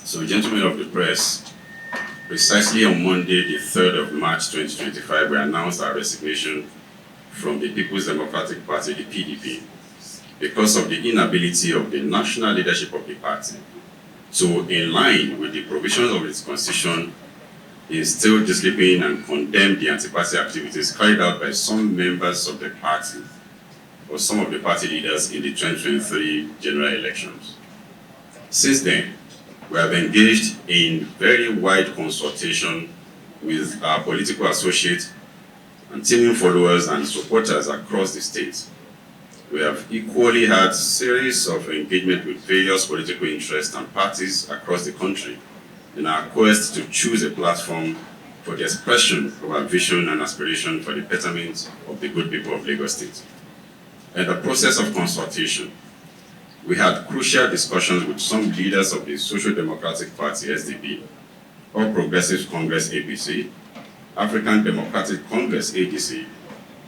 So, gentlemen of the press, precisely on Monday, the 3rd of March 2025, we announced our resignation from the People's Democratic Party, the PDP, because of the inability of the national leadership of the party to, in line with the provisions of its constitution, instill discipline and condemn the anti-party activities carried out by some members of the party or some of the party leaders in the 2023 general elections. Since then, we have engaged in very wide consultation with our political associates and teaming followers and supporters across the state. We have equally had series of engagement with various political interests and parties across the country in our quest to choose a platform for the expression of our vision and aspiration for the betterment of the good people of Lagos State. In the process of consultation, we had crucial discussions with some leaders of the Social Democratic Party, SDP, All Progressive Congress, APC, African Democratic Congress, ADC,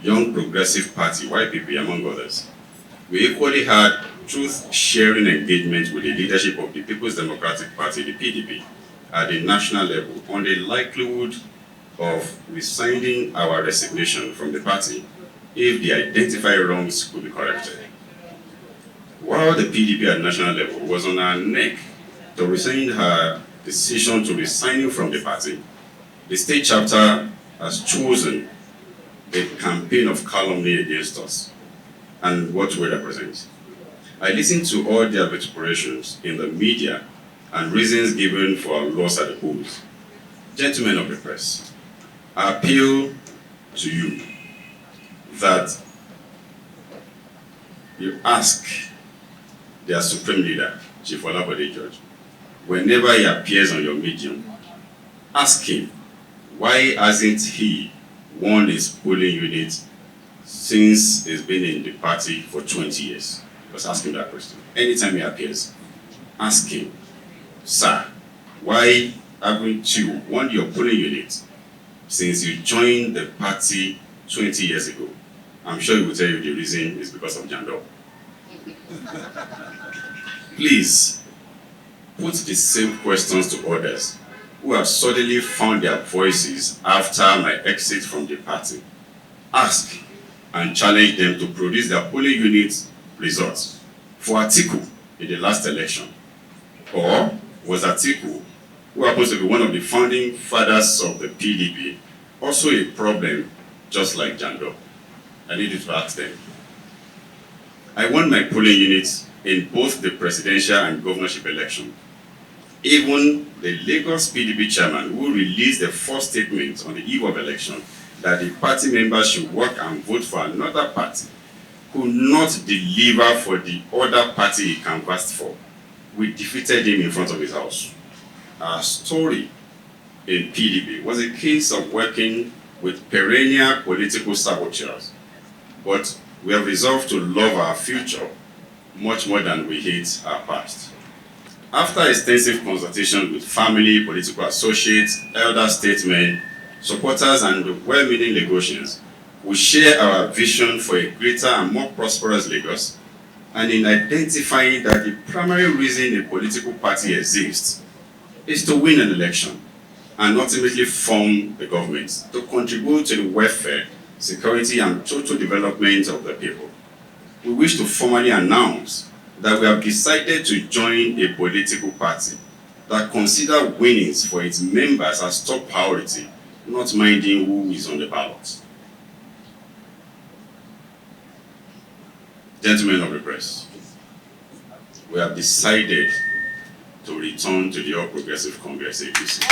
Young Progressive Party, YPP, among others. We equally had truth-sharing engagement with the leadership of the People's Democratic Party, the PDP, at the national level on the likelihood of rescinding our resignation from the party if the identified wrongs could be corrected. While the PDP at national level was on our neck to rescind her decision to resign from the party, the state chapter has chosen a campaign of calumny against us and what we represent. I listened to all their vituperations in the media and reasons given for our loss at the polls. Gentlemen of the press, I appeal to you that you ask their supreme leader, Chief Olabode George, whenever he appears on your medium, ask him, why hasn't he won his polling unit since he's been in the party for 20 years? Just ask him that question. Anytime he appears, ask him, sir, why haven't you won your polling unit since you joined the party 20 years ago? I'm sure he will tell you the reason is because of Jandor. Please, put the same questions to others who have suddenly found their voices after my exit from the party. Ask and challenge them to produce their polling unit results for Atiku in the last election. Or was Atiku, who happens to be one of the founding fathers of the PDP, also a problem just like Jandor? I need you to ask them. I won my polling units in both the presidential and governorship election. Even the Lagos PDP chairman, who released the first statement on the eve of election that the party members should work and vote for another party, could not deliver for the other party he canvassed for. We defeated him in front of his house. Our story in PDP was a case of working with perennial political saboteurs, but we have resolved to love our future much more than we hate our past. After extensive consultation with family, political associates, elder statesmen, supporters, and well-meaning Lagosians, we share our vision for a greater and more prosperous Lagos, and in identifying that the primary reason a political party exists is to win an election and ultimately form the government to contribute to the welfare, security, and total development of the people. We wish to formally announce that we have decided to join a political party that considers winnings for its members as top priority, not minding who is on the ballot. Gentlemen of the press, we have decided to return to the All Progressive Congress, APC.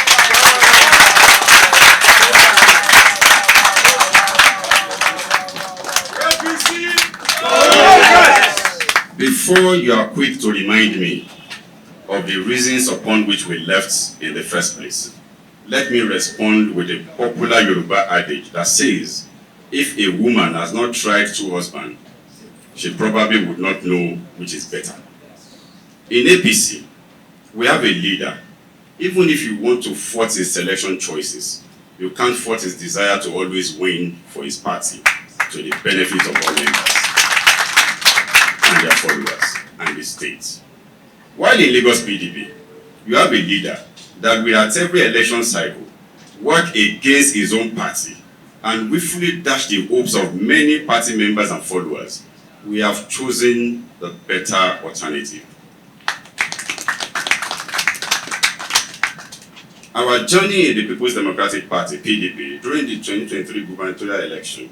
Before you are quick to remind me of the reasons upon which we left in the first place, let me respond with a popular Yoruba adage that says, if a woman has not tried two husbands, she probably would not know which is better. In APC, we have a leader. Even if you want to fault his selection choices, you can't fault his desire to always win for his party to the benefit of all members and their followers and the state. While in Lagos PDP, You have a leader that will at every election cycle work against his own party and willfully dash the hopes of many party members and followers. We have chosen the better alternative. Our journey in the People's Democratic Party, PDP, during the 2023 gubernatorial election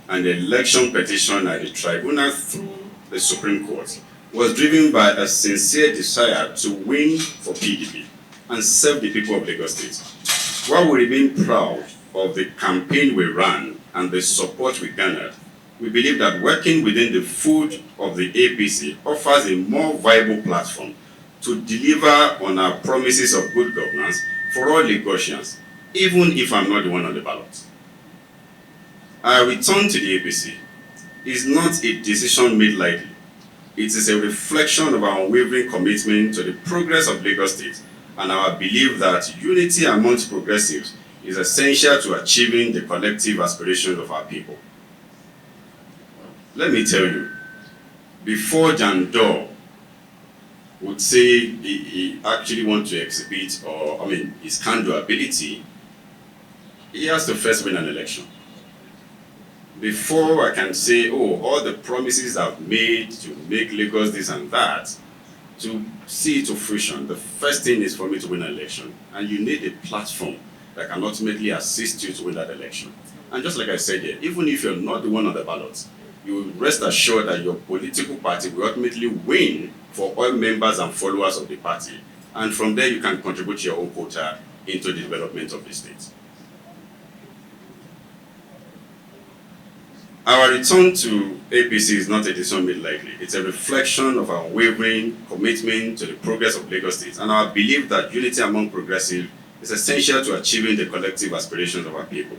and the election petition at the tribunal through the Supreme Court was driven by a sincere desire to win for PDP and serve the people of Lagos State. While we remain proud of the campaign we ran and the support we garnered, we believe that working within the fold of the APC offers a more viable platform to deliver on our promises of good governance for all Lagosians, even if I'm not the one on the ballot. Our return to the APC is not a decision made lightly. It is a reflection of our unwavering commitment to the progress of Lagos State and our belief that unity amongst progressives is essential to achieving the collective aspirations of our people. Let me tell you, before Jandor would say he actually wants to exhibit his can-do ability, he has to first win an election. Before I can say, oh, all the promises I've made to make Lagos this and that, to see it to fruition, the first thing is for me to win an election. And you need a platform that can ultimately assist you to win that election. And just like I said here, even if you're not the one on the ballot, you will rest assured that your political party will ultimately win for all members and followers of the party. And from there, you can contribute your own quota into the development of the state. Our return to APC is not a decision made lightly. It's a reflection of our unwavering commitment to the progress of Lagos State and our belief that unity among progressives is essential to achieving the collective aspirations of our people.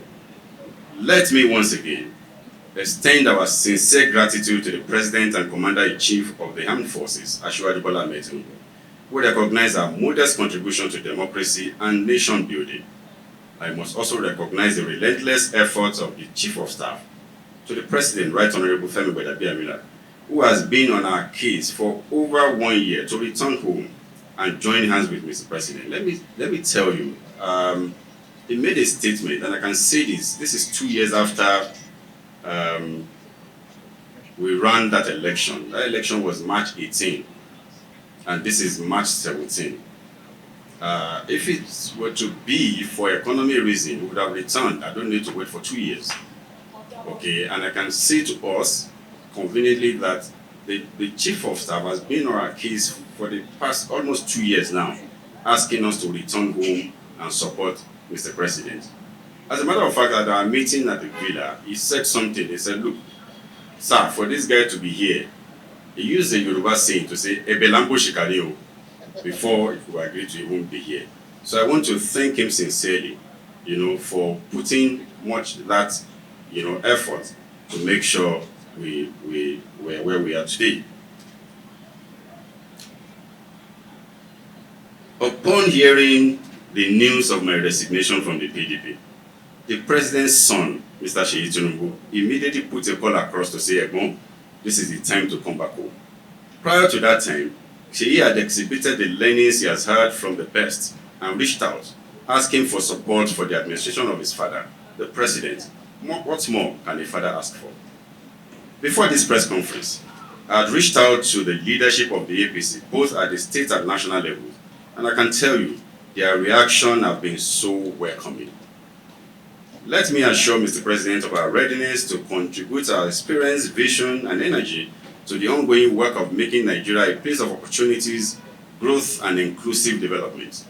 Let me once again extend our sincere gratitude to the President and Commander-in-Chief of the Armed Forces, Asiwaju Bola Ahmed Tinubu, who recognize our modest contribution to democracy and nation building. I must also recognize the relentless efforts of the Chief of Staff to the President, Right Honorable Femi Gbadabiamila, who has been on our case for over 1 year to return home and join hands with Mr. President. Let me tell you, he made a statement, and I can say this is 2 years after we ran that election. That election was March 18, and this is March 17. If it were to be for economy reason, we would have returned. I don't need to wait for 2 years. Okay, and I can say to us conveniently that the Chief of Staff has been on our case for the past almost 2 years now, asking us to return home and support Mr. President. As a matter of fact, at our meeting at the villa, he said something. He said, look, sir, for this guy to be here, he used a Yoruba saying to say, Ebelambo Shikario, before he would agree to even be here. So I want to thank him sincerely, for putting much that, effort to make sure we're where we are today. Upon hearing the news of my resignation from the PDP, the President's son, Mr. Seyi Tinubu, immediately put a call across to say, Egbon, this is the time to come back home. Prior to that time, Seyi had exhibited the learnings he has heard from the best and reached out, asking for support for the administration of his father, the President. What more can a father ask for? Before this press conference, I had reached out to the leadership of the APC, both at the state and national level, and I can tell you, their reaction have been so welcoming. Let me assure Mr. President of our readiness to contribute our experience, vision, and energy to the ongoing work of making Nigeria a place of opportunities, growth, and inclusive development.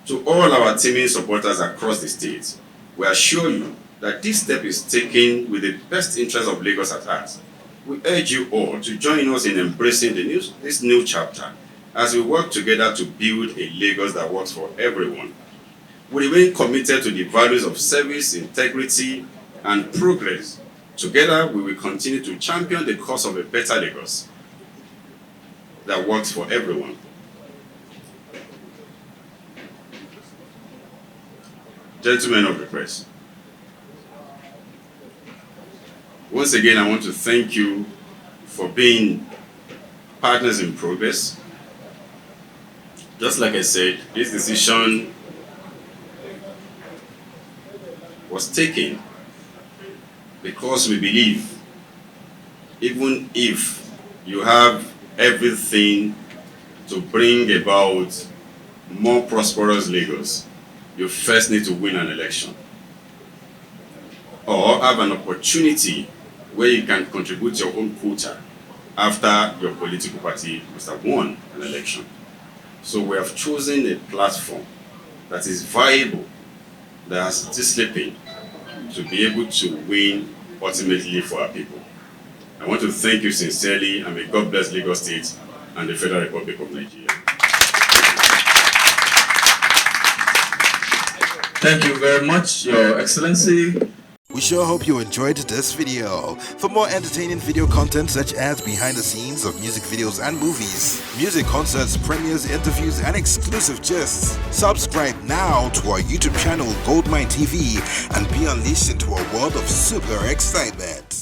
To all our teaming supporters across the state, we assure you that this step is taken with the best interest of Lagos at heart. We urge you all to join us in embracing this new chapter as we work together to build a Lagos that works for everyone. We remain committed to the values of service, integrity, and progress. Together, we will continue to champion the cause of a better Lagos that works for everyone. Gentlemen of the press, once again, I want to thank you for being partners in progress. Just like I said, this decision was taken because we believe even if you have everything to bring about more prosperous Lagos, you first need to win an election or have an opportunity where you can contribute your own quota after your political party must have won an election. So we have chosen a platform that is viable, that has discipline to be able to win ultimately for our people. I want to thank you sincerely, and may God bless Lagos State and the Federal Republic of Nigeria. Thank you very much, Your Excellency. We sure hope you enjoyed this video. For more entertaining video content such as behind the scenes of music videos and movies, music concerts, premieres, interviews, and exclusive gists, subscribe now to our YouTube channel Goldmynetv and be unleashed into a world of super excitement.